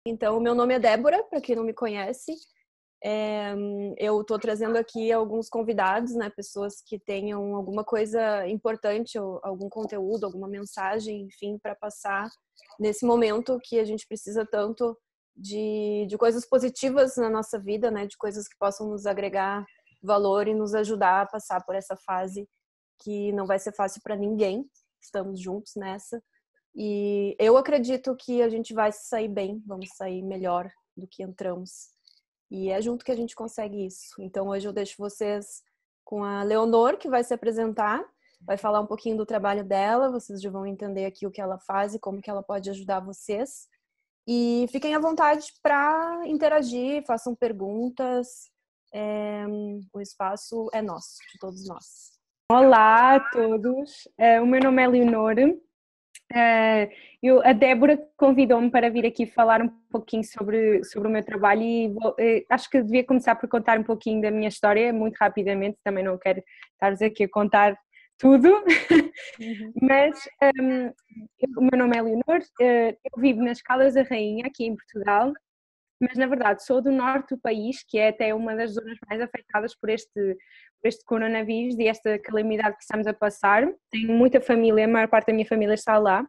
Então, o meu nome é Débora, para quem não me conhece. Eu estou trazendo aqui alguns convidados, né, pessoas que tenham alguma coisa importante, ou algum conteúdo, alguma mensagem, enfim, para passar nesse momento que a gente precisa tanto de coisas positivas na nossa vida, né, de coisas que possam nos agregar valor e nos ajudar a passar por essa fase que não vai ser fácil para ninguém. Estamos juntos nessa. E eu acredito que a gente vai sair bem, vamos sair melhor do que entramos. E é junto que a gente consegue isso. Então hoje eu deixo vocês com a Leonor, que vai se apresentar, vai falar um pouquinho do trabalho dela, vocês já vão entender aqui o que ela faz e como que ela pode ajudar vocês. E fiquem à vontade para interagir, façam perguntas. O espaço é nosso, de todos nós. Olá a todos, o meu nome é Leonor. A Débora convidou-me para vir aqui falar um pouquinho sobre o meu trabalho e acho que devia começar por contar um pouquinho da minha história, muito rapidamente, também não quero estar aqui a contar tudo, mas o meu nome é Leonor, eu vivo nas Caldas da Rainha, aqui em Portugal, mas na verdade sou do norte do país, que é até uma das zonas mais afetadas por este coronavírus e esta calamidade que estamos a passar. Tenho muita família, a maior parte da minha família está lá.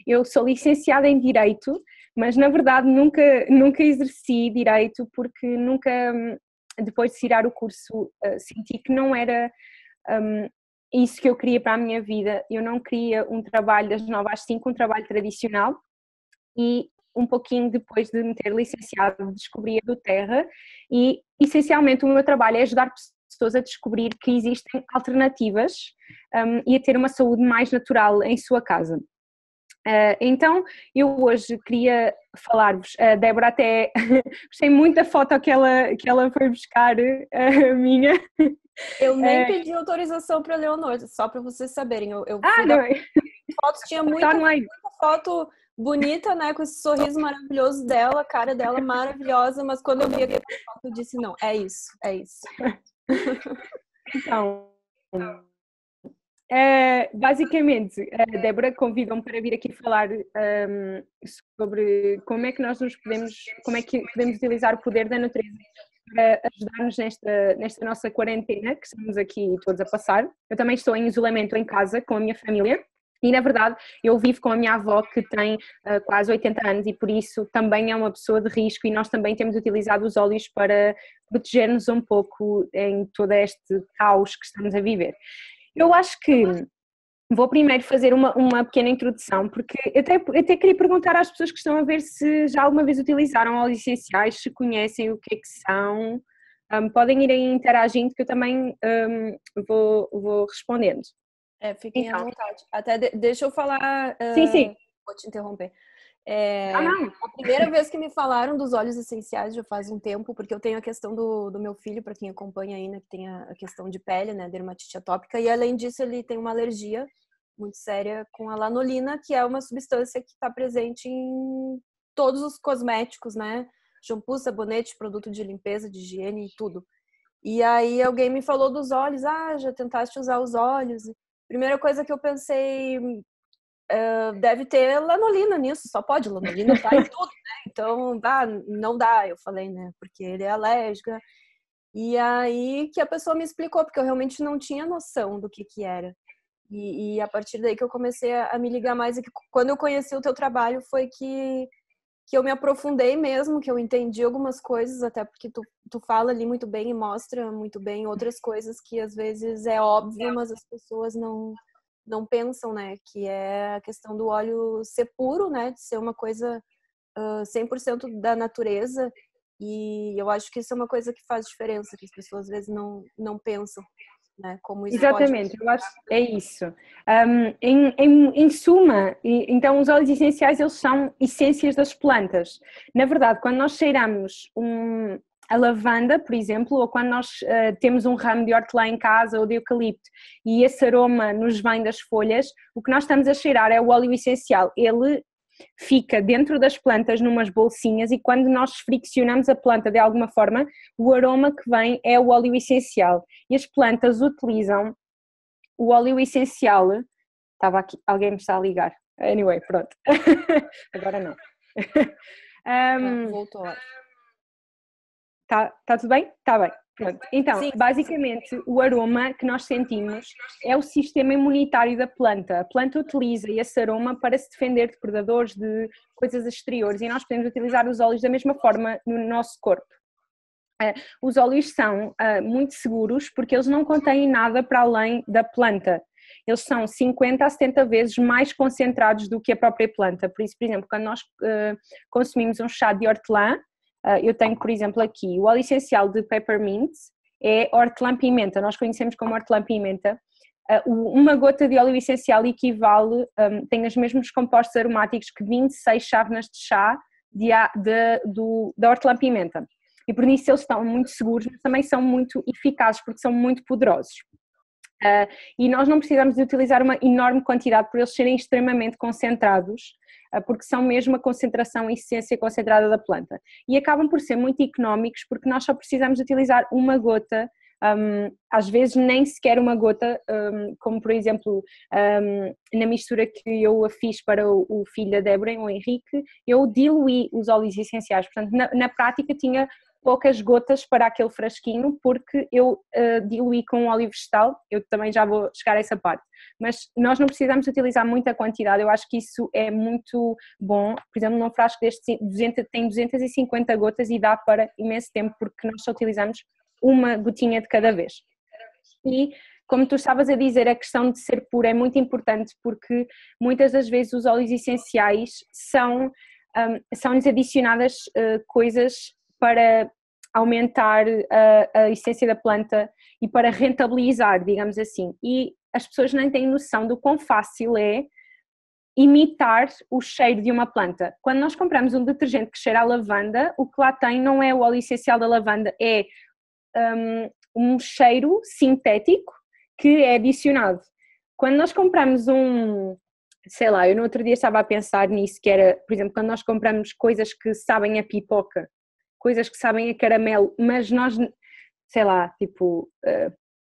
Eu sou licenciada em Direito, mas na verdade nunca exerci Direito porque nunca, depois de tirar o curso, senti que não era isso que eu queria para a minha vida. Eu não queria um trabalho das 9 às 5, um trabalho tradicional, e um pouquinho depois de me ter licenciado descobri a do Terra e essencialmente o meu trabalho é ajudar pessoas a descobrir que existem alternativas e a ter uma saúde mais natural em sua casa. Então eu hoje queria falar-vos, a Débora até gostei muito da foto que ela foi buscar, a minha. Eu nem pedi autorização para a Leonor, só para vocês saberem. Eu não é? Fotos, tinha muita foto bonita, né, com esse sorriso maravilhoso dela, a cara dela maravilhosa, mas quando eu vi aquela foto eu disse, não, é isso. Então, basicamente, a Débora convidou-me para vir aqui falar sobre como é que como é que podemos utilizar o poder da natureza para ajudar-nos nesta nossa quarentena que estamos aqui todos a passar. Eu também estou em isolamento em casa com a minha família. E, na verdade, eu vivo com a minha avó que tem quase 80 anos e, por isso, também é uma pessoa de risco e nós também temos utilizado os óleos para proteger-nos um pouco em todo este caos que estamos a viver. Eu acho que vou primeiro fazer uma pequena introdução, porque eu até queria perguntar às pessoas que estão a ver se já alguma vez utilizaram óleos essenciais, se conhecem o que é que são. Podem ir aí interagindo que eu também vou respondendo. Fiquem à vontade. Até deixa eu falar. Sim. Vou te interromper. Não. A primeira vez que me falaram dos óleos essenciais já faz um tempo, porque eu tenho a questão do meu filho, para quem acompanha aí, né, que tem a questão de pele, né, dermatite atópica, e além disso ele tem uma alergia muito séria com a lanolina, que é uma substância que está presente em todos os cosméticos, né, shampoo, sabonete, produto de limpeza, de higiene e tudo. E aí alguém me falou dos óleos, já tentaste usar os óleos? Primeira coisa que eu pensei, deve ter lanolina nisso, só pode, lanolina tá em tudo, né? Então, não dá, eu falei, né? Porque ele é alérgica. E aí que a pessoa me explicou, porque eu realmente não tinha noção do que era. E a partir daí que eu comecei a me ligar mais, e que quando eu conheci o teu trabalho foi que eu me aprofundei mesmo, que eu entendi algumas coisas, até porque tu fala ali muito bem e mostra muito bem outras coisas que às vezes é óbvio, mas as pessoas não pensam, né? Que é a questão do óleo ser puro, né? De ser uma coisa 100% da natureza. E eu acho que isso é uma coisa que faz diferença, que as pessoas às vezes não pensam, né? Como isso Exatamente, eu acho que é isso. Em suma, então os óleos essenciais eles são essências das plantas. Na verdade, quando nós cheiramos a lavanda, por exemplo, ou quando nós temos um ramo de hortelã em casa ou de eucalipto e esse aroma nos vem das folhas, o que nós estamos a cheirar é o óleo essencial. Ele fica dentro das plantas numas bolsinhas e quando nós friccionamos a planta de alguma forma, o aroma que vem é o óleo essencial. E as plantas utilizam o óleo essencial. Estava aqui, alguém me está a ligar. Anyway, pronto. Agora não. Voltou. Tá tudo bem? Tá bem. Pronto. Então, Sim. basicamente, o aroma que nós sentimos é o sistema imunitário da planta. A planta utiliza esse aroma para se defender de predadores, de coisas exteriores, e nós podemos utilizar os óleos da mesma forma no nosso corpo. Os óleos são muito seguros porque eles não contêm nada para além da planta. Eles são 50 a 70 vezes mais concentrados do que a própria planta. Por isso, por exemplo, quando nós consumimos um chá de hortelã, eu tenho, por exemplo, aqui o óleo essencial de peppermint, é hortelã-pimenta, nós conhecemos como hortelã-pimenta. Uma gota de óleo essencial equivale, tem os mesmos compostos aromáticos que 26 chávenas de chá da hortelã-pimenta. E por isso eles estão muito seguros, mas também são muito eficazes porque são muito poderosos. E nós não precisamos de utilizar uma enorme quantidade por eles serem extremamente concentrados, porque são mesmo a concentração e essência concentrada da planta. E acabam por ser muito económicos porque nós só precisamos de utilizar uma gota, às vezes nem sequer uma gota, como por exemplo na mistura que eu fiz para o filho da Débora, o Henrique, eu diluí os óleos essenciais, portanto na prática tinha poucas gotas para aquele frasquinho porque eu diluí com um óleo vegetal, eu também já vou chegar a essa parte, mas nós não precisamos utilizar muita quantidade, eu acho que isso é muito bom. Por exemplo, num frasco deste tem 250 gotas e dá para imenso tempo porque nós só utilizamos uma gotinha de cada vez. E como tu estavas a dizer, a questão de ser puro é muito importante porque muitas das vezes os óleos essenciais são-lhes adicionadas coisas para aumentar a essência da planta e para rentabilizar, digamos assim. E as pessoas nem têm noção do quão fácil é imitar o cheiro de uma planta. Quando nós compramos um detergente que cheira a lavanda, o que lá tem não é o óleo essencial da lavanda, é um cheiro sintético que é adicionado. Quando nós compramos sei lá, eu no outro dia estava a pensar nisso, que era, por exemplo, quando nós compramos coisas que sabem a pipoca, coisas que sabem a caramelo, mas nós, sei lá, tipo,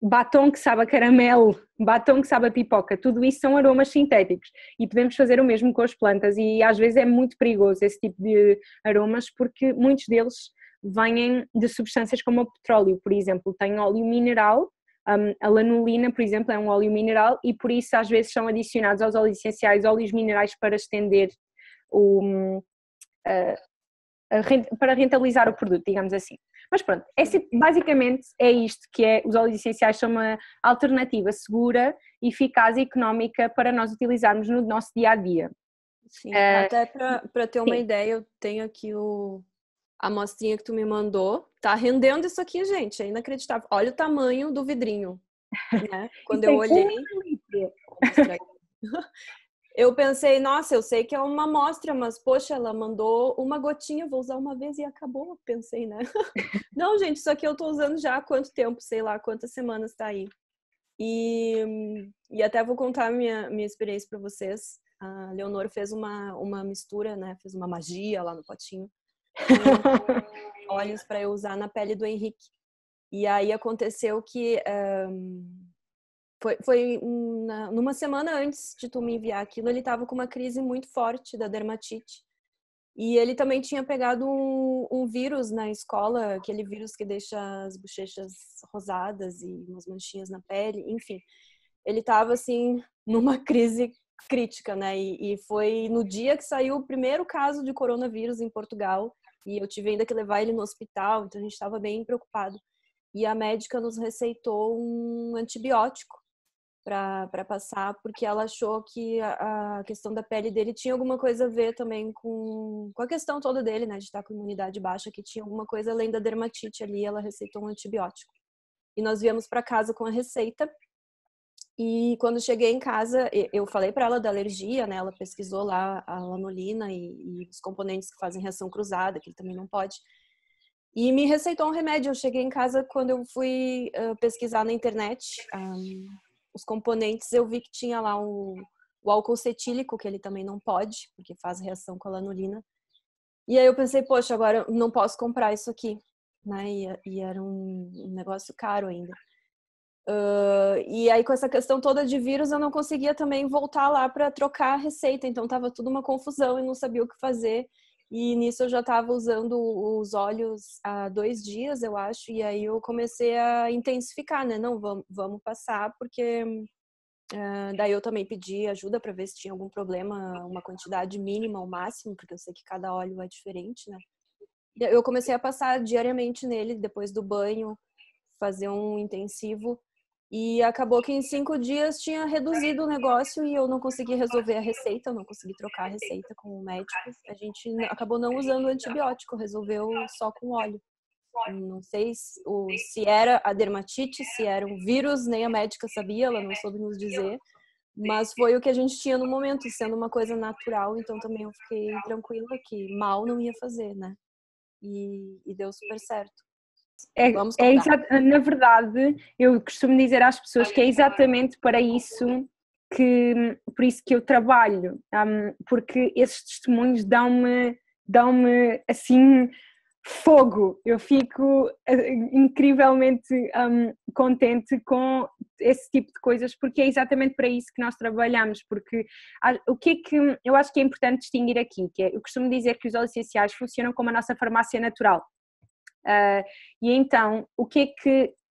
batom que sabe a caramelo, batom que sabe a pipoca, tudo isso são aromas sintéticos e podemos fazer o mesmo com as plantas e às vezes é muito perigoso esse tipo de aromas porque muitos deles vêm de substâncias como o petróleo, por exemplo, tem óleo mineral, a lanolina, por exemplo, é um óleo mineral e por isso às vezes são adicionados aos óleos essenciais óleos minerais para estender para rentabilizar o produto, digamos assim. Mas pronto, basicamente é isto que é, os óleos essenciais são uma alternativa segura, eficaz e económica para nós utilizarmos no nosso dia-a-dia. Sim, até para ter uma ideia, eu tenho aqui a amostrinha que tu me mandou, tá rendendo isso aqui, gente, é inacreditável. Olha o tamanho do vidrinho, né? Quando eu olhei, eu pensei, nossa, eu sei que é uma amostra, mas poxa, ela mandou uma gotinha, vou usar uma vez e acabou, pensei, né? Não, gente, isso aqui eu tô usando já há quanto tempo, sei lá, quantas semanas tá aí. E até vou contar a minha experiência para vocês. A Leonor fez uma mistura, né? Fez uma magia lá no potinho. Óleos para eu usar na pele do Henrique. E aí aconteceu que foi numa semana antes de tu me enviar aquilo, ele estava com uma crise muito forte da dermatite. E ele também tinha pegado um vírus na escola, aquele vírus que deixa as bochechas rosadas e umas manchinhas na pele, enfim. Ele estava assim numa crise crítica, né? E foi no dia que saiu o primeiro caso de coronavírus em Portugal. E eu tive ainda que levar ele no hospital, então a gente estava bem preocupado. E a médica nos receitou um antibiótico para passar, porque ela achou que a questão da pele dele tinha alguma coisa a ver também com a questão toda dele, né, de estar com imunidade baixa, que tinha alguma coisa além da dermatite ali, ela receitou um antibiótico. E nós viemos para casa com a receita, e quando cheguei em casa, eu falei para ela da alergia, né, ela pesquisou lá a lanolina e os componentes que fazem reação cruzada, que ele também não pode, e me receitou um remédio. Eu cheguei em casa, quando eu fui pesquisar na internet os componentes, eu vi que tinha lá o álcool cetílico, que ele também não pode, porque faz reação com a lanolina. E aí eu pensei, poxa, agora eu não posso comprar isso aqui, né? E era um negócio caro ainda. E aí com essa questão toda de vírus, eu não conseguia também voltar lá para trocar a receita, então tava tudo uma confusão e não sabia o que fazer. E nisso eu já estava usando os óleos há 2 dias, eu acho, e aí eu comecei a intensificar, né? Não, vamos passar, porque daí eu também pedi ajuda para ver se tinha algum problema, uma quantidade mínima ou máximo, porque eu sei que cada óleo é diferente, né? Eu comecei a passar diariamente nele, depois do banho, fazer um intensivo. E acabou que em 5 dias tinha reduzido o negócio e eu não consegui resolver a receita, eu não consegui trocar a receita com o médico. A gente acabou não usando antibiótico, resolveu só com óleo. Não sei se era a dermatite, se era um vírus, nem a médica sabia, ela não soube nos dizer. Mas foi o que a gente tinha no momento, e sendo uma coisa natural, então também eu fiquei tranquila que mal não ia fazer, né? E deu super certo. Vamos comprar. Na verdade, eu costumo dizer às pessoas que é exatamente para isso por isso que eu trabalho, porque esses testemunhos dão-me assim fogo. Eu fico incrivelmente contente com esse tipo de coisas, porque é exatamente para isso que nós trabalhamos, porque o que é que eu acho que é importante distinguir aqui, que é, eu costumo dizer que os óleos essenciais funcionam como a nossa farmácia natural. E então, o que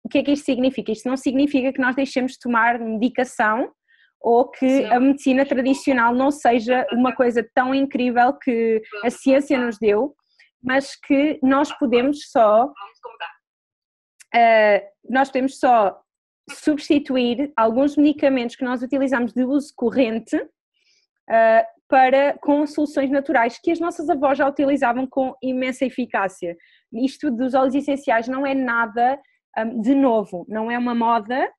é que isto significa? Isto não significa que nós deixemos de tomar medicação ou que a medicina tradicional não seja uma coisa tão incrível que a ciência nos deu, mas que nós podemos só substituir alguns medicamentos que nós utilizamos de uso corrente com soluções naturais que as nossas avós já utilizavam com imensa eficácia. Isto dos óleos essenciais não é nada de novo, não é uma moda,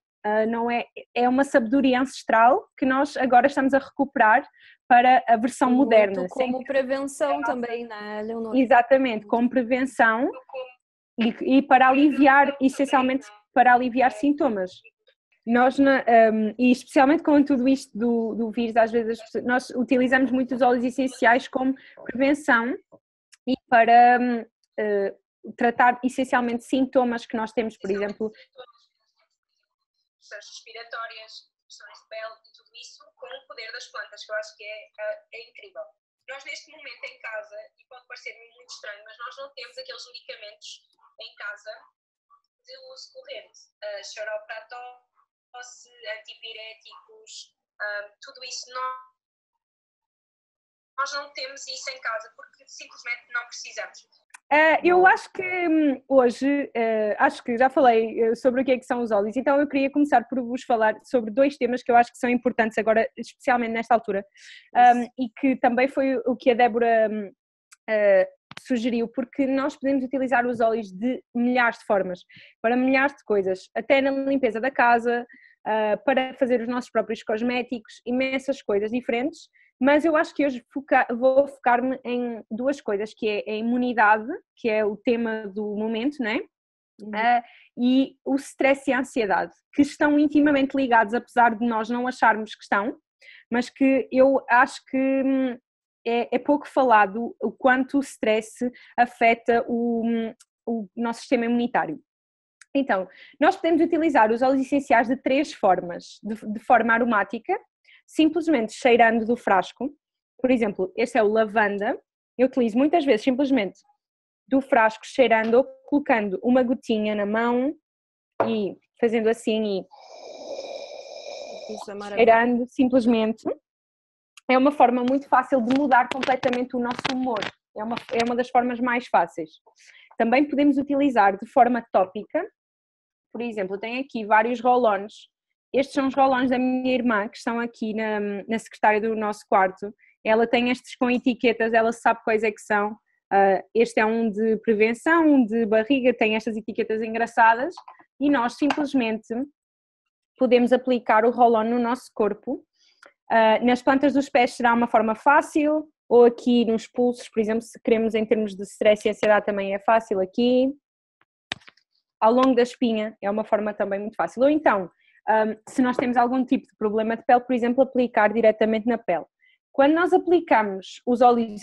é uma sabedoria ancestral que nós agora estamos a recuperar para a versão moderna. Muito como prevenção também, né, Leonor? Exatamente, como prevenção e para aliviar, essencialmente para aliviar sintomas. Nós, e especialmente com tudo isto do vírus, às vezes nós utilizamos muito os óleos essenciais como prevenção e para tratar essencialmente sintomas que nós temos, por exemplo, questões respiratórias, questões de pele e tudo isso com o poder das plantas, que eu acho que é incrível. Nós neste momento em casa, e pode parecer muito estranho, mas nós não temos aqueles medicamentos em casa de uso corrente, xarope para tosse, antipiréticos, tudo isso nós não temos isso em casa porque simplesmente não precisamos. Eu acho que hoje, acho que já falei sobre o que é que são os óleos, então eu queria começar por vos falar sobre 2 temas que eu acho que são importantes agora, especialmente nesta altura, e que também foi o que a Débora sugeriu, porque nós podemos utilizar os óleos de milhares de formas, para milhares de coisas, até na limpeza da casa, para fazer os nossos próprios cosméticos, imensas coisas diferentes, mas eu acho que hoje vou focar-me em 2 coisas, que é a imunidade, que é o tema do momento, não é? E o stress e a ansiedade, que estão intimamente ligados, apesar de nós não acharmos que estão, mas que eu acho que é pouco falado o quanto o stress afeta o nosso sistema imunitário. Então, nós podemos utilizar os óleos essenciais de 3 formas, de forma aromática, simplesmente cheirando do frasco. Por exemplo, este é o lavanda, eu utilizo muitas vezes simplesmente do frasco cheirando ou colocando uma gotinha na mão e fazendo assim e cheirando simplesmente. É uma forma muito fácil de mudar completamente o nosso humor, é uma das formas mais fáceis. Também podemos utilizar de forma tópica, por exemplo, tenho aqui vários roll-ons. Estes são os roll-ons da minha irmã, que estão aqui na secretária do nosso quarto. Ela tem estes com etiquetas, ela sabe quais é que são. Este é um de prevenção, um de barriga, tem estas etiquetas engraçadas. E nós simplesmente podemos aplicar o roll-on no nosso corpo. Nas plantas dos pés será uma forma fácil, ou aqui nos pulsos, por exemplo, se queremos em termos de stress e ansiedade também é fácil aqui. Ao longo da espinha é uma forma também muito fácil. Ou então, se nós temos algum tipo de problema de pele, por exemplo, aplicar diretamente na pele. Quando nós aplicamos os óleos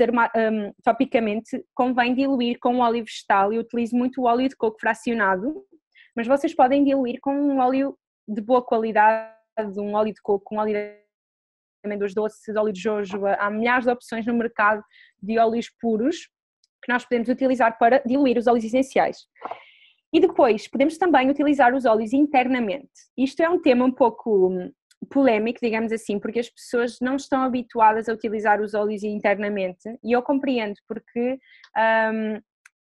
topicamente, convém diluir com óleo vegetal. Eu utilizo muito o óleo de coco fracionado, mas vocês podem diluir com um óleo de boa qualidade, um óleo de coco, um óleo amêndoas doces, óleo de jojoba, há milhares de opções no mercado de óleos puros que nós podemos utilizar para diluir os óleos essenciais. E depois podemos também utilizar os óleos internamente. Isto é um tema um pouco polémico, digamos assim, porque as pessoas não estão habituadas a utilizar os óleos internamente, e eu compreendo porque,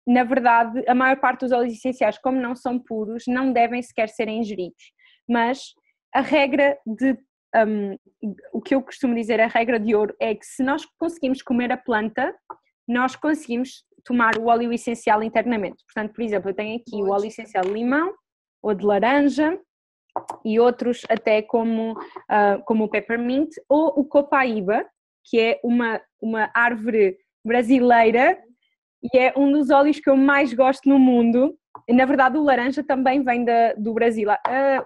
na verdade, a maior parte dos óleos essenciais, como não são puros, não devem sequer ser ingeridos. Mas a regra o que eu costumo dizer, a regra de ouro, é que se nós conseguimos comer a planta, nós conseguimos tomar o óleo essencial internamente. Portanto, por exemplo, eu tenho aqui o óleo essencial de limão ou de laranja e outros até como o peppermint ou o copaíba, que é uma árvore brasileira e é um dos óleos que eu mais gosto no mundo. Na verdade, o laranja também vem do Brasil.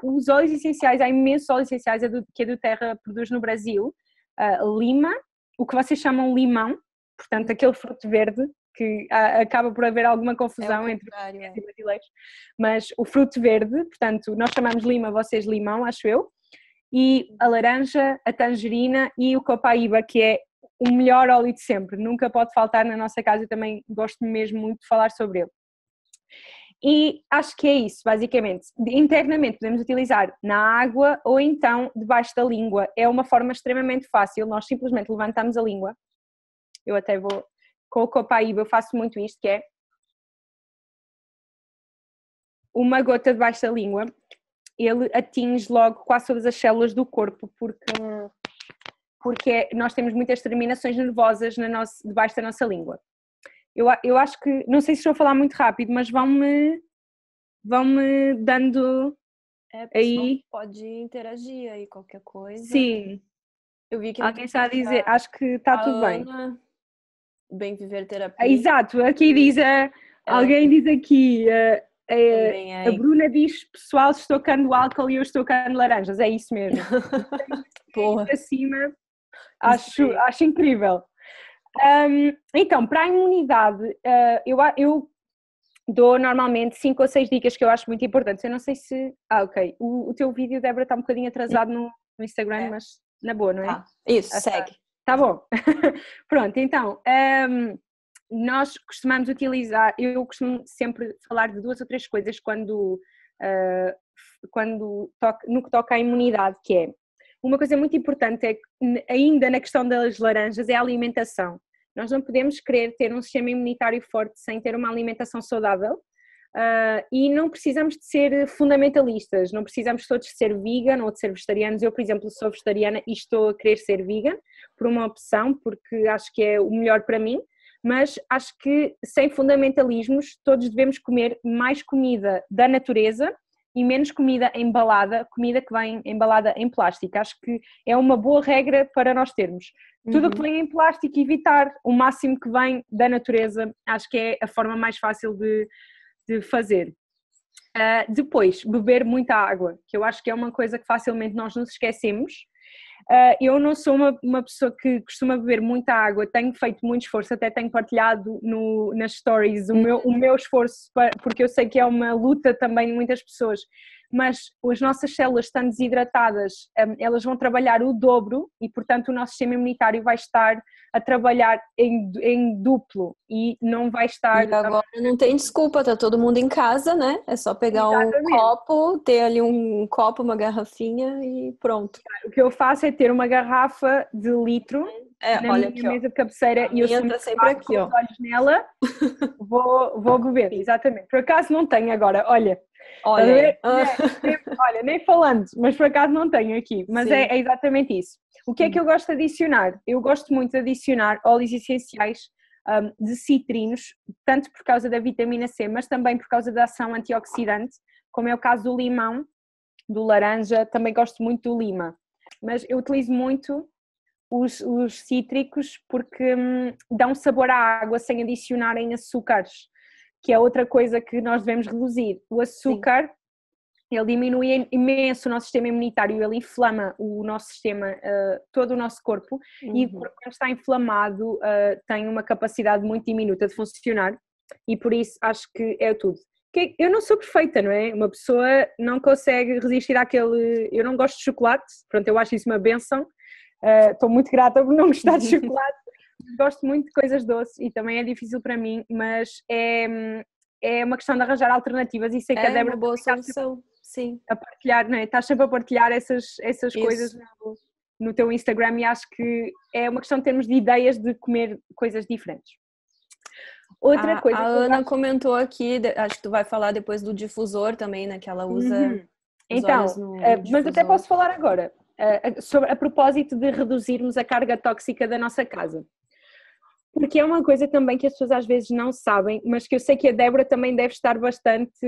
Os óleos essenciais, há imensos óleos essenciais que a do Terra produz no Brasil. Lima, o que vocês chamam limão, portanto aquele fruto verde, que acaba por haver alguma confusão entre os brasileiros, mas o fruto verde, portanto nós chamamos lima, vocês limão, acho eu, e a laranja, a tangerina e o copaíba, que é o melhor óleo de sempre, nunca pode faltar na nossa casa, eu também gosto mesmo muito de falar sobre ele. E acho que é isso, basicamente. Internamente podemos utilizar na água ou então debaixo da língua. É uma forma extremamente fácil, nós simplesmente levantamos a língua. Eu até vou, com o copaíba eu faço muito isto, que é uma gota debaixo da língua, ele atinge logo quase todas as células do corpo, porque nós temos muitas terminações nervosas debaixo da nossa língua. Eu acho que, não sei se estou a falar muito rápido, mas vão-me dando aí. Pode interagir aí, qualquer coisa. Sim. Eu vi que alguém está a dizer, acho que está tudo bem. Bem Viver Terapia. Exato, aqui diz, alguém diz aqui, a Bruna diz, pessoal, estou cando álcool e eu estou cando laranjas, é isso mesmo. Porra. Para cima, acho incrível. Então, para a imunidade, eu dou normalmente 5 ou 6 dicas que eu acho muito importantes. Eu não sei se... ok. O teu vídeo, Débora, está um bocadinho atrasado no Instagram, mas na boa, não é? Isso, segue. Tá bom. Pronto, então, nós costumamos utilizar... Eu costumo sempre falar de 2 ou 3 coisas no que toca à imunidade, que é... Uma coisa muito importante é que, ainda na questão das laranjas, é a alimentação. Nós não podemos querer ter um sistema imunitário forte sem ter uma alimentação saudável, e não precisamos de ser fundamentalistas, não precisamos todos de ser vegan ou de ser vegetarianos. Eu, por exemplo, sou vegetariana e estou a querer ser vegan por uma opção, porque acho que é o melhor para mim, mas acho que sem fundamentalismos todos devemos comer mais comida da natureza e menos comida embalada, comida que vem embalada em plástico. Acho que é uma boa regra para nós termos. Tudo o que vem em plástico, evitar o máximo que vem da natureza, acho que é a forma mais fácil de fazer. Depois, beber muita água, que eu acho que é uma coisa que facilmente nós nos esquecemos. Eu não sou uma pessoa que costuma beber muita água, tenho feito muito esforço, até tenho partilhado nas stories o meu esforço, porque eu sei que é uma luta também de muitas pessoas, mas as nossas células estão desidratadas, elas vão trabalhar o dobro e, portanto, o nosso sistema imunitário vai estar a trabalhar em duplo e não vai estar... E agora não tem desculpa, tá todo mundo em casa, né? É só pegar um copo, ter ali um copo, uma garrafinha e pronto. O que eu faço é ter uma garrafa de litro na olha minha aqui, mesa de cabeceira e eu sempre tá sempre aqui, com os olhos nela, vou beber, exatamente. Por acaso não tenho agora, olha, nem falando, mas por acaso não tenho aqui, mas é exatamente isso. O que é que eu gosto de adicionar? Eu gosto muito de adicionar óleos essenciais de citrinos, tanto por causa da vitamina C, mas também por causa da ação antioxidante, como é o caso do limão, do laranja, também gosto muito do lima, mas eu utilizo muito os cítricos porque dão sabor à água sem adicionarem açúcares, que é outra coisa que nós devemos reduzir. O açúcar, ele diminui imenso o nosso sistema imunitário, ele inflama o nosso sistema, todo o nosso corpo, e o corpo, quando está inflamado, tem uma capacidade muito diminuta de funcionar, e por isso acho que é tudo. Eu não sou perfeita, não é? Uma pessoa não consegue resistir àquele... Eu não gosto de chocolate, pronto, eu acho isso uma bênção, Estou muito grata por não gostar de chocolate. Gosto muito de coisas doces e também é difícil para mim, mas é uma questão de arranjar alternativas e sei que a É Débora uma boa solução, sim. a partilhar, não é? Estás sempre a partilhar essas coisas no teu Instagram e acho que é uma questão de termos de ideias de comer coisas diferentes. Outra coisa a Ana comentou aqui, acho que tu vai falar depois do difusor também, né? Que ela usa os óleos no mas difusor. até posso falar agora sobre a propósito de reduzirmos a carga tóxica da nossa casa. Porque é uma coisa também que as pessoas às vezes não sabem, mas que eu sei que a Débora também deve estar bastante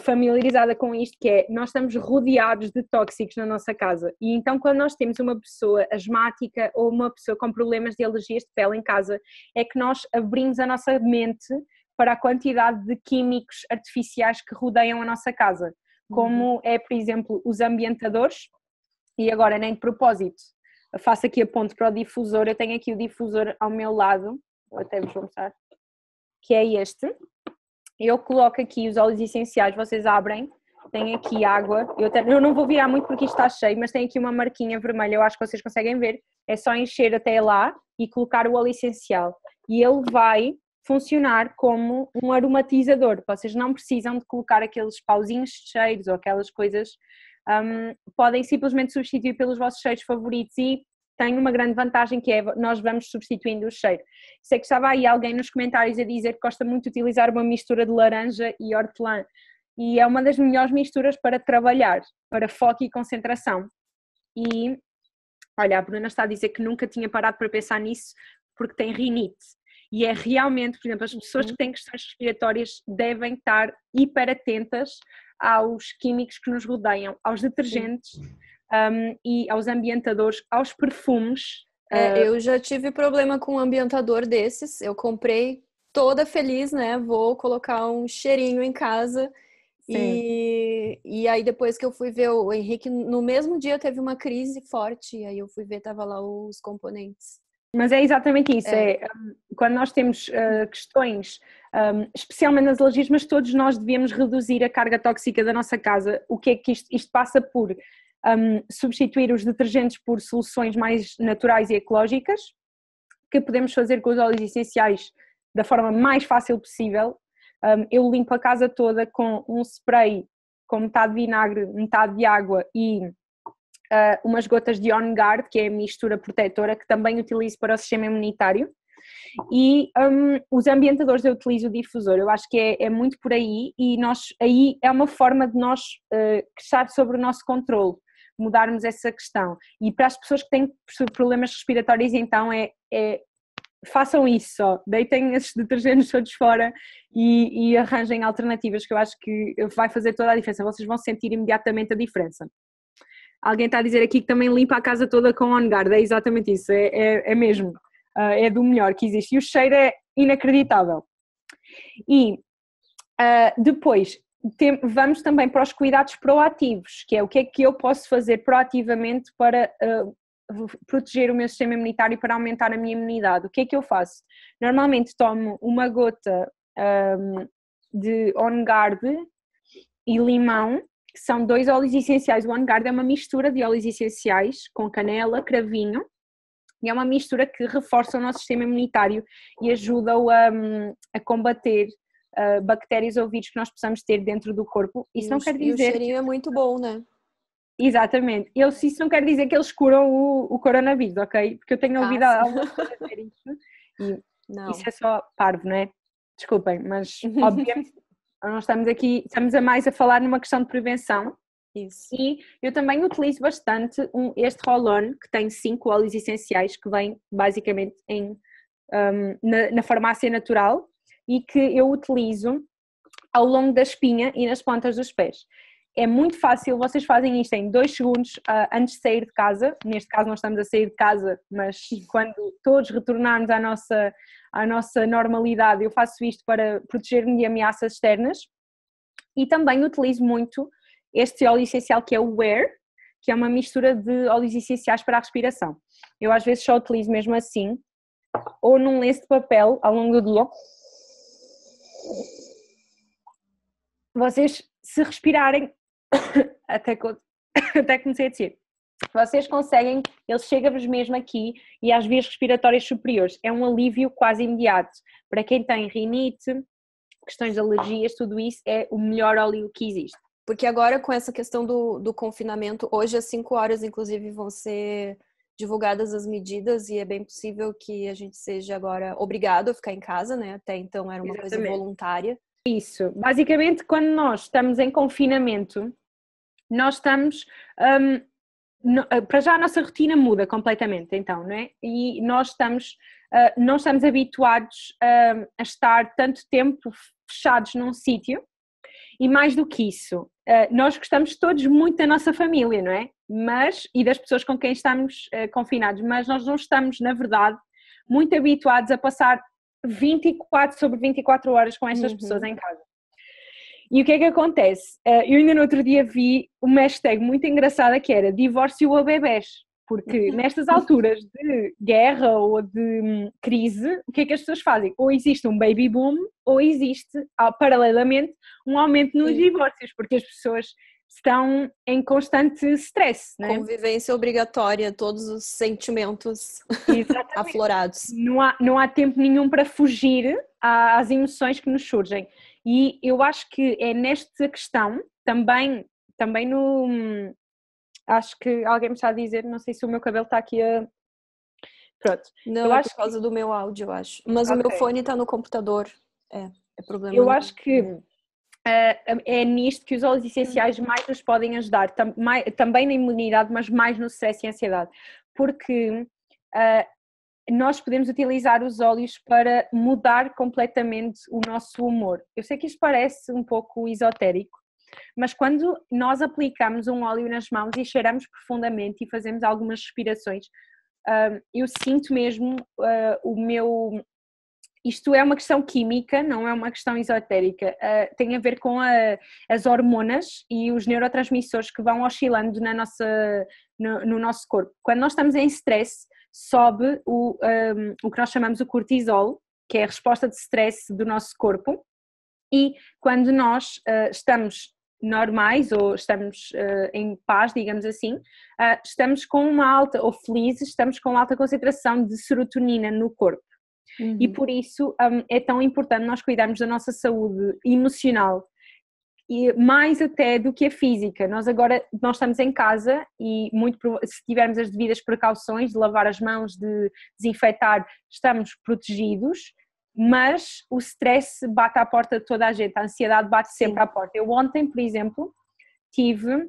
familiarizada com isto, que é, nós estamos rodeados de tóxicos na nossa casa e então quando nós temos uma pessoa asmática ou uma pessoa com problemas de alergias de pele em casa, é que nós abrimos a nossa mente para a quantidade de químicos artificiais que rodeiam a nossa casa, como é, por exemplo, os ambientadores, e agora nem de propósito, faço aqui a ponte para o difusor, eu tenho aqui o difusor ao meu lado, vou até vos mostrar, que é este, eu coloco aqui os óleos essenciais, vocês abrem, tem aqui água, eu não vou virar muito porque isto está cheio, mas tem aqui uma marquinha vermelha, eu acho que vocês conseguem ver, é só encher até lá e colocar o óleo essencial, e ele vai funcionar como um aromatizador, vocês não precisam de colocar aqueles pauzinhos de cheiros ou aquelas coisas. Podem simplesmente substituir pelos vossos cheiros favoritos e tem uma grande vantagem que é nós vamos substituindo o cheiro. Sei que estava aí alguém nos comentários a dizer que gosta muito de utilizar uma mistura de laranja e hortelã e é uma das melhores misturas para trabalhar, para foco e concentração. E olha, a Bruna está a dizer que nunca tinha parado para pensar nisso porque tem rinite. E é realmente, por exemplo, as pessoas que têm questões respiratórias devem estar hiper atentas aos químicos que nos rodeiam, aos detergentes e aos ambientadores, aos perfumes. Eu já tive problema com um ambientador desses, eu comprei toda feliz, né? Vou colocar um cheirinho em casa. E aí depois que eu fui ver o Henrique, no mesmo dia teve uma crise forte, e aí eu fui ver, tava lá os componentes. Mas é exatamente isso, quando nós temos questões, especialmente nas alergias, mas todos nós devíamos reduzir a carga tóxica da nossa casa. O que é que isto passa por substituir os detergentes por soluções mais naturais e ecológicas, que podemos fazer com os óleos essenciais da forma mais fácil possível. Eu limpo a casa toda com um spray com metade de vinagre, metade de água e umas gotas de On Guard, que é a mistura protetora, que também utilizo para o sistema imunitário. E os ambientadores eu utilizo o difusor, eu acho que é muito por aí e aí é uma forma de nós estar sobre o nosso controle, mudarmos essa questão. E para as pessoas que têm problemas respiratórios, então façam isso só, deitem esses detergentes todos fora e arranjem alternativas, que eu acho que vai fazer toda a diferença, vocês vão sentir imediatamente a diferença. Alguém está a dizer aqui que também limpa a casa toda com On Guard, é exatamente isso, é mesmo, é do melhor que existe e o cheiro é inacreditável. E depois vamos também para os cuidados proativos, que é o que é que eu posso fazer proativamente para proteger o meu sistema imunitário e para aumentar a minha imunidade. O que é que eu faço? Normalmente tomo uma gota de On Guard e limão, que são 2 óleos essenciais. O On Guard é uma mistura de óleos essenciais com canela, cravinho, e é uma mistura que reforça o nosso sistema imunitário e ajuda-o a combater bactérias ou vírus que nós possamos ter dentro do corpo. Isso não quer dizer... E o cheirinho é muito bom, né? Exatamente. Isso não quer dizer que eles curam o coronavírus, ok? Porque eu tenho ouvido algumas pessoas dizer isso e isso é só parvo, não é? Desculpem, mas obviamente nós estamos a mais a falar numa questão de prevenção. Isso. E eu também utilizo bastante este roll-on que tem 5 óleos essenciais que vem basicamente na farmácia natural e que eu utilizo ao longo da espinha e nas pontas dos pés. É muito fácil, vocês fazem isto em 2 segundos antes de sair de casa. Neste caso não estamos a sair de casa, mas quando todos retornarmos à nossa normalidade, eu faço isto para proteger-me de ameaças externas. E também utilizo muito este óleo essencial que é o Wear, que é uma mistura de óleos essenciais para a respiração. Eu às vezes só utilizo mesmo assim, ou num lenço de papel ao longo do dia. Vocês, se respirarem, até comecei a dizer, Vocês conseguem, ele chega-vos mesmo aqui e às vias respiratórias superiores. É um alívio quase imediato. Para quem tem rinite, questões de alergias, tudo isso é o melhor óleo que existe. Porque agora com essa questão do confinamento, hoje às 5 horas, inclusive, vão ser divulgadas as medidas e é bem possível que a gente seja agora obrigado a ficar em casa, né? Até então era uma coisa voluntária. Isso. Basicamente, quando nós estamos em confinamento, nós estamos... para já a nossa rotina muda completamente, então, não é? E nós estamos, não estamos habituados a estar tanto tempo fechados num sítio e mais do que isso, nós gostamos todos muito da nossa família, não é? E das pessoas com quem estamos confinados, mas nós não estamos, na verdade, muito habituados a passar 24 sobre 24 horas com estas pessoas em casa. E o que é que acontece? Eu ainda no outro dia vi uma hashtag muito engraçada que era divórcio a bebés, porque nestas alturas de guerra ou de crise, o que é que as pessoas fazem? Ou existe um baby boom ou existe, paralelamente, um aumento nos divórcios, porque as pessoas estão em constante stress, né? Convivência obrigatória, todos os sentimentos aflorados. Não há tempo nenhum para fugir às emoções que nos surgem. E eu acho que é nesta questão, também no... Acho que alguém me está a dizer, não sei se o meu cabelo está aqui a... Pronto. Não, eu é acho por causa do meu áudio, eu acho. Mas o meu fone está no computador. É problema. Eu acho que é nisto que os óleos essenciais mais nos podem ajudar, também na imunidade, mas mais no stress e ansiedade. Porque nós podemos utilizar os óleos para mudar completamente o nosso humor. Eu sei que isto parece um pouco esotérico, mas quando nós aplicamos um óleo nas mãos e cheiramos profundamente e fazemos algumas respirações, eu sinto mesmo o meu... Isto é uma questão química, não é uma questão esotérica, tem a ver com as hormonas e os neurotransmissores que vão oscilando no nosso corpo. Quando nós estamos em stress, sobe o que nós chamamos o cortisol, que é a resposta de stress do nosso corpo, e quando nós estamos normais ou estamos em paz, digamos assim, estamos com uma alta, ou felizes, estamos com alta concentração de serotonina no corpo. E por isso é tão importante nós cuidarmos da nossa saúde emocional, e mais até do que a física. Nós estamos em casa e se tivermos as devidas precauções de lavar as mãos, de desinfetar, estamos protegidos, mas o stress bate à porta de toda a gente, a ansiedade bate sempre à porta. Eu ontem, por exemplo, tive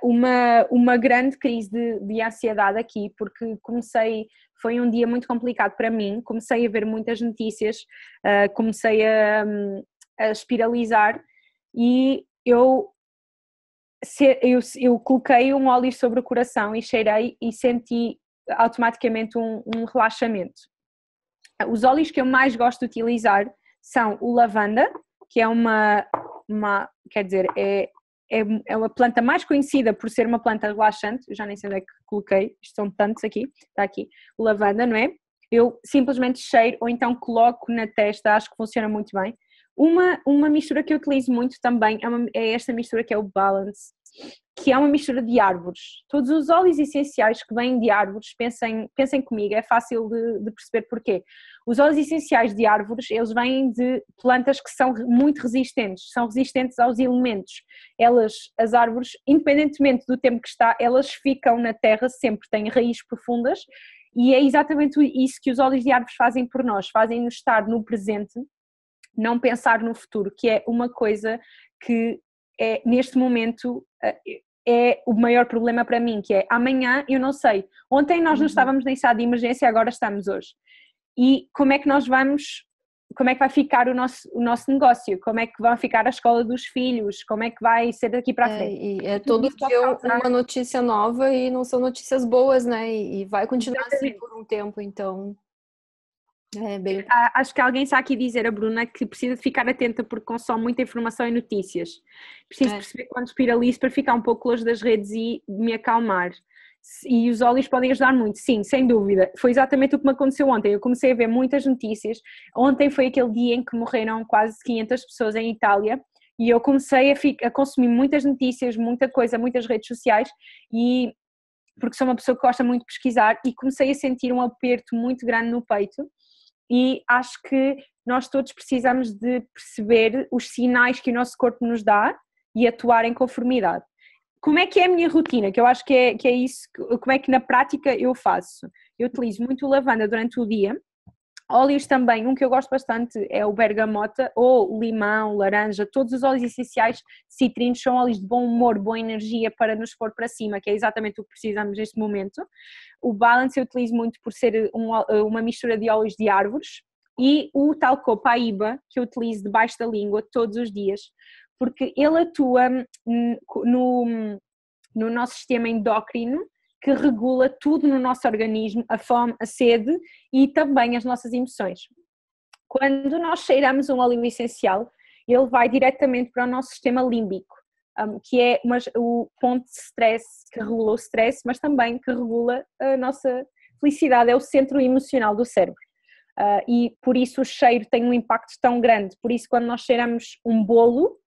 uma grande crise de ansiedade aqui, porque foi um dia muito complicado para mim, comecei a ver muitas notícias, comecei a espiralizar e eu coloquei um óleo sobre o coração e cheirei e senti automaticamente um relaxamento. Os óleos que eu mais gosto de utilizar são o lavanda, que é quer dizer, é uma planta mais conhecida por ser uma planta relaxante, eu já nem sei onde é que coloquei, isto são tantos aqui, está aqui, o lavanda, não é? Eu simplesmente cheiro ou então coloco na testa, acho que funciona muito bem. Uma mistura que eu utilizo muito também é esta mistura que é o Balance, que é uma mistura de árvores. Todos os óleos essenciais que vêm de árvores, pensem comigo, é fácil de perceber porquê. Os óleos essenciais de árvores, eles vêm de plantas que são muito resistentes, são resistentes aos elementos. As árvores, independentemente do tempo que está, elas ficam na terra sempre, têm raízes profundas e é exatamente isso que os óleos de árvores fazem por nós, fazem-nos estar no presente, não pensar no futuro, que é uma coisa que neste momento é o maior problema para mim, que é amanhã eu não sei. Ontem nós não estávamos em estado de emergência, agora estamos hoje. E como é que vai ficar o nosso negócio? Como é que vai ficar a escola dos filhos? Como é que vai ser daqui para a frente? E todo dia uma notícia nova e não são notícias boas, né? E vai continuar assim por um tempo, então... Acho que alguém está aqui a dizer, a Bruna, que precisa de ficar atenta porque consome muita informação e notícias. Preciso perceber quando espiralizo para ficar um pouco longe das redes e me acalmar. E os óleos podem ajudar muito, sim, sem dúvida. Foi exatamente o que me aconteceu ontem. Eu comecei a ver muitas notícias. Ontem foi aquele dia em que morreram quase 500 pessoas em Itália e eu comecei a consumir muitas notícias, muita coisa, muitas redes sociais e porque sou uma pessoa que gosta muito de pesquisar e comecei a sentir um aperto muito grande no peito e acho que nós todos precisamos de perceber os sinais que o nosso corpo nos dá e atuar em conformidade. Como é que é a minha rotina? Que eu acho que é isso, como é que na prática eu faço? Eu utilizo muito lavanda durante o dia, óleos também, um que eu gosto bastante é o bergamota ou limão, laranja, todos os óleos essenciais citrinos são óleos de bom humor, boa energia para nos pôr para cima, que é exatamente o que precisamos neste momento. O Balance eu utilizo muito por ser uma mistura de óleos de árvores e o Talco Paíba que eu utilizo debaixo da língua todos os dias, porque ele atua no nosso sistema endócrino, que regula tudo no nosso organismo, a fome, a sede e também as nossas emoções. Quando nós cheiramos um óleo essencial, ele vai diretamente para o nosso sistema límbico, que é o ponto de stress, que regula o stress, mas também que regula a nossa felicidade, é o centro emocional do cérebro. E por isso o cheiro tem um impacto tão grande, por isso quando nós cheiramos um bolo,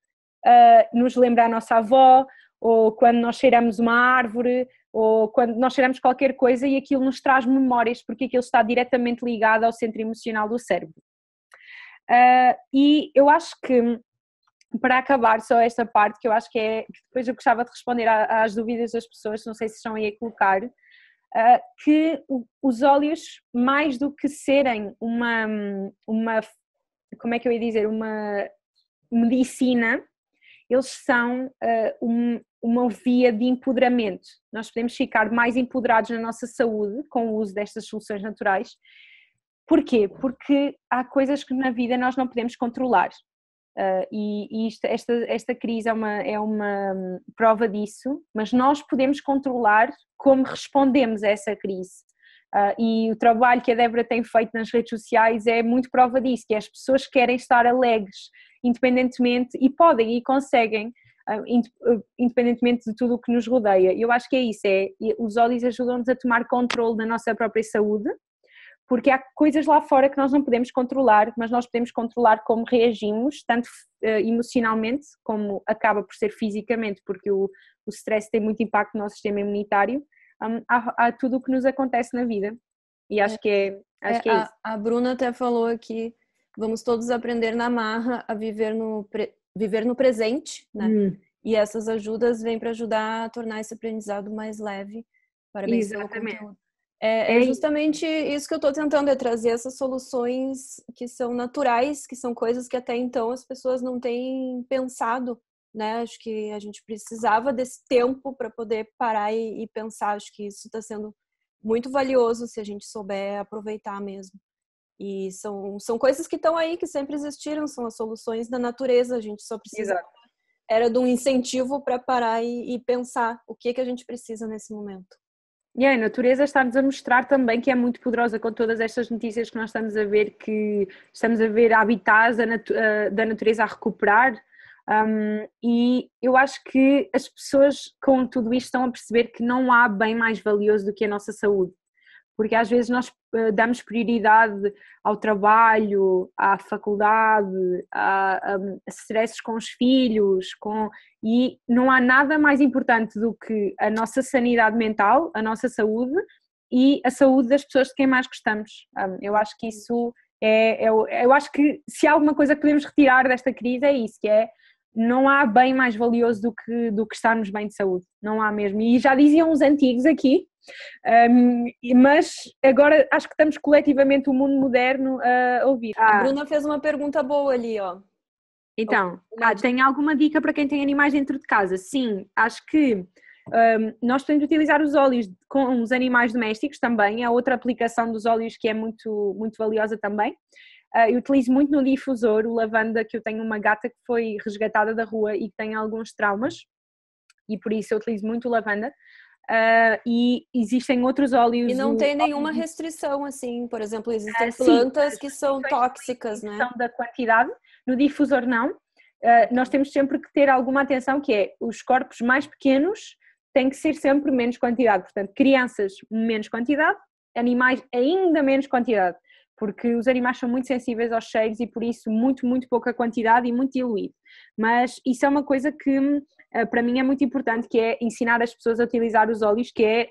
nos lembra a nossa avó, ou quando nós cheiramos uma árvore, ou quando nós cheiramos qualquer coisa e aquilo nos traz memórias, porque aquilo está diretamente ligado ao centro emocional do cérebro. E eu acho que, para acabar só esta parte, que eu acho que depois eu gostava de responder às dúvidas das pessoas, não sei se estão aí a colocar, que os óleos, mais do que serem uma, como é que eu ia dizer, uma medicina, eles são uma via de empoderamento. Nós podemos ficar mais empoderados na nossa saúde com o uso destas soluções naturais. Porquê? Porque há coisas que na vida nós não podemos controlar. E esta crise é uma prova disso, mas nós podemos controlar como respondemos a essa crise. E o trabalho que a Débora tem feito nas redes sociais é muito prova disso, que as pessoas querem estar alegres, independentemente, e podem e conseguem, independentemente de tudo o que nos rodeia. Eu acho que é isso, os óleos ajudam-nos a tomar controle da nossa própria saúde, porque há coisas lá fora que nós não podemos controlar, mas nós podemos controlar como reagimos, tanto emocionalmente como acaba por ser fisicamente, porque o stress tem muito impacto no nosso sistema imunitário. Há tudo o que nos acontece na vida e acho que é isso. A Bruna até falou aqui, vamos todos aprender na marra a viver no presente, né? E essas ajudas vêm para ajudar a tornar esse aprendizado mais leve. Parabéns pelo conteúdo. É justamente isso que eu estou tentando, é trazer essas soluções que são naturais, que são coisas que até então as pessoas não têm pensado, né? Acho que a gente precisava desse tempo para poder parar e pensar. Acho que isso está sendo muito valioso se a gente souber aproveitar mesmo. E são coisas que estão aí, que sempre existiram, são as soluções da natureza, a gente só precisa... Era de um incentivo para parar e pensar o que a gente precisa nesse momento. E a natureza está-nos a mostrar também que é muito poderosa com todas estas notícias que nós estamos a ver, que estamos a ver habitats da natureza a recuperar, e eu acho que as pessoas com tudo isto estão a perceber que não há bem mais valioso do que a nossa saúde, porque às vezes nós damos prioridade ao trabalho, à faculdade, a stresses com os filhos, e não há nada mais importante do que a nossa sanidade mental, a nossa saúde e a saúde das pessoas de quem mais gostamos. Eu acho que isso eu acho que se há alguma coisa que podemos retirar desta crise é isso, que é não há bem mais valioso do que estarmos bem de saúde, não há mesmo. E já diziam os antigos aqui, mas agora acho que estamos coletivamente o mundo moderno a ouvir. A Bruna fez uma pergunta boa ali, ó. Então, tem alguma dica para quem tem animais dentro de casa? Sim, acho que nós podemos utilizar os óleos com os animais domésticos também, é outra aplicação dos óleos que é muito, muito valiosa também. Eu utilizo muito no difusor o lavanda, que eu tenho uma gata que foi resgatada da rua e que tem alguns traumas, e por isso eu utilizo muito o lavanda. E existem outros óleos. E não tem nenhuma restrição, assim, por exemplo, existem plantas que são tóxicas, né? Da quantidade, no difusor não. Nós temos sempre que ter alguma atenção, que é os corpos mais pequenos têm que ser sempre menos quantidade, portanto crianças menos quantidade, animais ainda menos quantidade, porque os animais são muito sensíveis aos cheiros e por isso muito, muito pouca quantidade e muito diluído. Mas isso é uma coisa que para mim é muito importante, que é ensinar as pessoas a utilizar os óleos, que é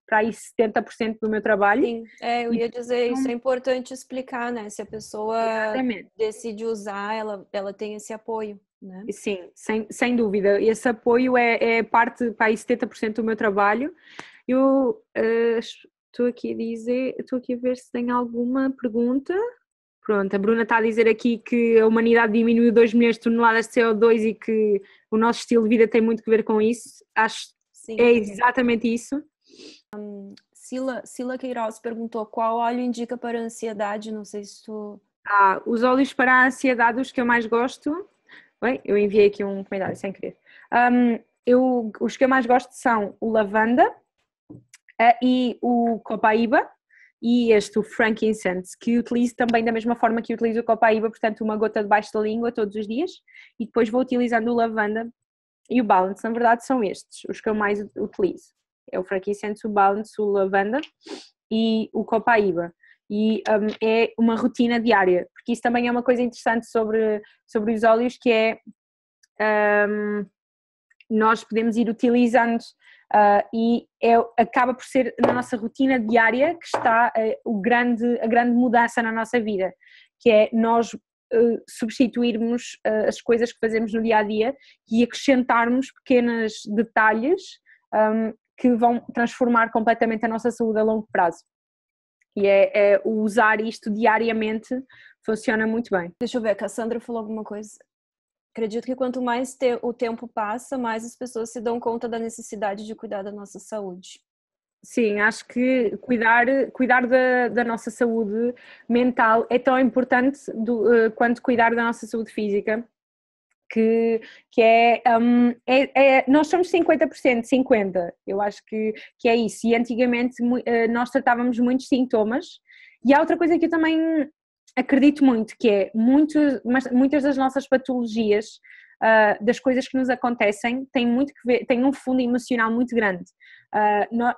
para aí 70% do meu trabalho. Sim, eu ia dizer, isso é importante explicar, né? Se a pessoa Exatamente. decide usar, ela tem esse apoio, né? Sim, sem dúvida. Esse apoio é parte para aí 70% do meu trabalho. Eu estou aqui a ver se tem alguma pergunta. Pronto, a Bruna está a dizer aqui que a humanidade diminuiu 2 milhões de toneladas de CO2 e que o nosso estilo de vida tem muito que ver com isso. Acho Sim. é exatamente isso. Sila Queiroz perguntou qual óleo indica para ansiedade, não sei se tu... Os óleos para a ansiedade, os que eu mais gosto... Bem, eu enviei aqui um comentário sem querer. Os que eu mais gosto são o lavanda e o copaíba e o frankincense, que utilizo também da mesma forma que utilizo o copaíba, portanto uma gota debaixo da língua todos os dias, e depois vou utilizando o lavanda e o balance. Na verdade são estes os que eu mais utilizo, é o frankincense, o balance, o lavanda e o copaíba. E é uma rotina diária, porque isso também é uma coisa interessante sobre os óleos, que é nós podemos ir utilizando e acaba por ser na nossa rotina diária que está a grande mudança na nossa vida, que é nós substituirmos as coisas que fazemos no dia-a-dia e acrescentarmos pequenos detalhes que vão transformar completamente a nossa saúde a longo prazo. E usar isto diariamente funciona muito bem. Deixa eu ver, a Cassandra falou alguma coisa. Acredito que quanto mais o tempo passa, mais as pessoas se dão conta da necessidade de cuidar da nossa saúde. Sim, acho que cuidar da nossa saúde mental é tão importante quanto cuidar da nossa saúde física, que nós somos 50%, 50%, eu acho que é isso, e antigamente nós tratávamos muitos sintomas, e há outra coisa que eu também acredito muito, que é muitas das nossas patologias, das coisas que nos acontecem, têm muito que ver, têm um fundo emocional muito grande.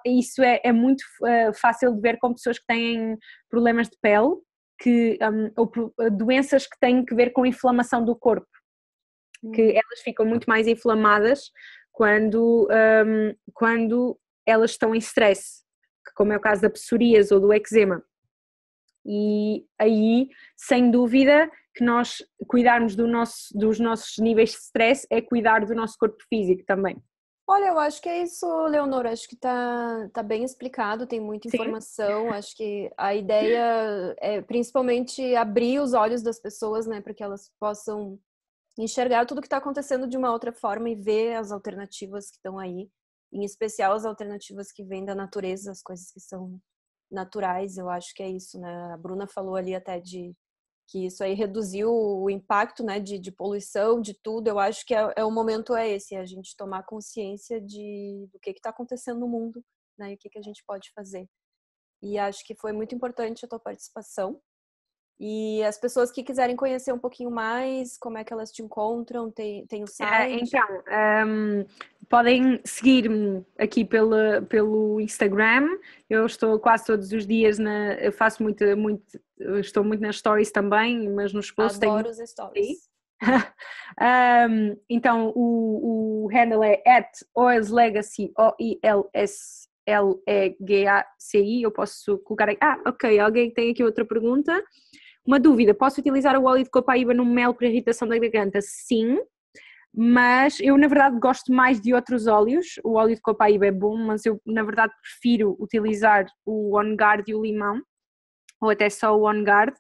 Isso é muito fácil de ver com pessoas que têm problemas de pele, ou doenças que têm que ver com a inflamação do corpo, que elas ficam muito mais inflamadas quando elas estão em stress, como é o caso da psoríase ou do eczema. E aí, sem dúvida, que nós cuidarmos dos nossos níveis de stress é cuidar do nosso corpo físico também. Olha, eu acho que é isso, Leonor, acho que tá bem explicado, tem muita informação. Sim. Acho que a ideia é principalmente abrir os olhos das pessoas, né, para que elas possam enxergar tudo que está acontecendo de uma outra forma e ver as alternativas que estão aí, em especial as alternativas que vêm da natureza, as coisas que são naturais. Eu acho que é isso, né? A Bruna falou ali até que isso aí reduziu o impacto, né, de poluição, de tudo. Eu acho que o momento é esse, a gente tomar consciência do que está acontecendo no mundo, né, e o que a gente pode fazer. E acho que foi muito importante a tua participação. E as pessoas que quiserem conhecer um pouquinho mais, como é que elas te encontram? Tem o site? Então, podem seguir-me aqui pelo Instagram. Eu estou quase todos os dias eu faço estou muito nas stories também, mas nos posts adoro os stories. Então o handle é @oilslegacy, OILSLEGACI. Eu posso colocar aí. Ok, alguém tem aqui outra pergunta. Uma dúvida, posso utilizar o óleo de copaíba no mel para irritação da garganta? Sim, mas eu na verdade gosto mais de outros óleos. O óleo de copaíba é bom, mas eu na verdade prefiro utilizar o On Guard e o limão, ou até só o On Guard.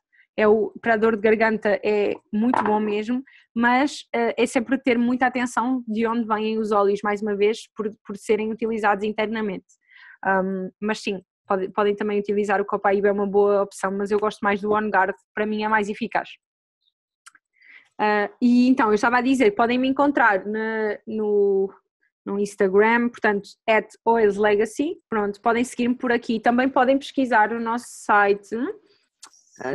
Para dor de garganta é muito bom mesmo, mas é sempre ter muita atenção de onde vêm os óleos, mais uma vez, por serem utilizados internamente. Mas sim, podem também utilizar o copaíba, é uma boa opção, mas eu gosto mais do On Guard, para mim é mais eficaz. E então, eu estava a dizer, podem me encontrar no Instagram, portanto, @oilslegacy, pronto, podem seguir-me por aqui. Também podem pesquisar o nosso site,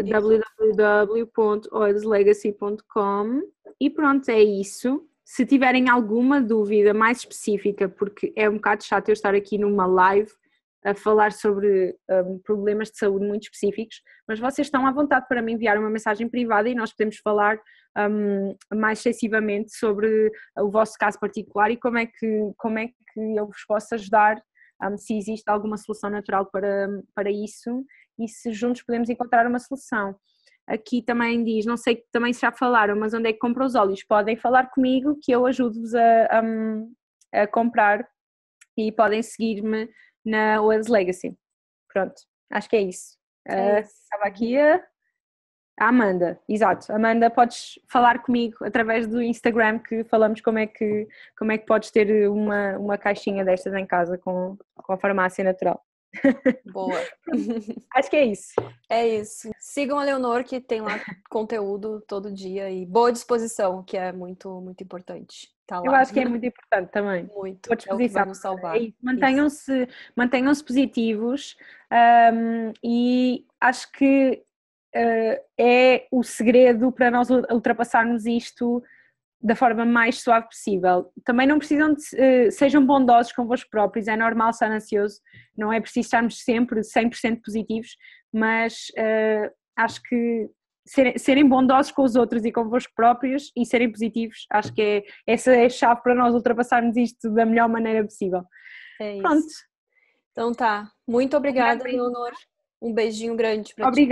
www.oilslegacy.com, e pronto, é isso. Se tiverem alguma dúvida mais específica, porque é um bocado chato eu estar aqui numa live a falar sobre problemas de saúde muito específicos, mas vocês estão à vontade para me enviar uma mensagem privada e nós podemos falar mais extensivamente sobre o vosso caso particular e como é que eu vos posso ajudar, se existe alguma solução natural para isso e se juntos podemos encontrar uma solução. Aqui também diz, não sei também se já falaram, mas onde é que compram os óleos? Podem falar comigo que eu ajudo-vos a comprar e podem seguir-me na Oils Legacy. Pronto, acho que é isso. Estava aqui a Amanda, exato. Amanda, podes falar comigo através do Instagram que falamos como é que podes ter uma caixinha destas em casa com a farmácia natural. Boa. Acho que é isso. É isso. Sigam a Leonor, que tem lá conteúdo todo dia e boa disposição, que é muito, muito importante. Tá lá. Eu acho que é muito importante também. Muito. Boa disposição. É o que vai nos salvar. É mantenham-se positivos e acho que é o segredo para nós ultrapassarmos isto da forma mais suave possível. Também não precisam sejam bondosos convosco próprios, é normal estar ansioso, não é preciso estarmos sempre 100% positivos, mas acho que serem bondosos com os outros e convosco próprios e serem positivos, acho que essa é a chave para nós ultrapassarmos isto da melhor maneira possível. É isso. Pronto. Então tá, muito obrigada, Leonor. Um beijinho grande para ti.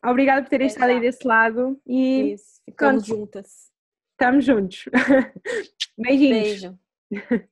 Obrigada por terem estado aí desse lado e isso. Ficamos juntas. Estamos juntos. Beijinhos. Beijo.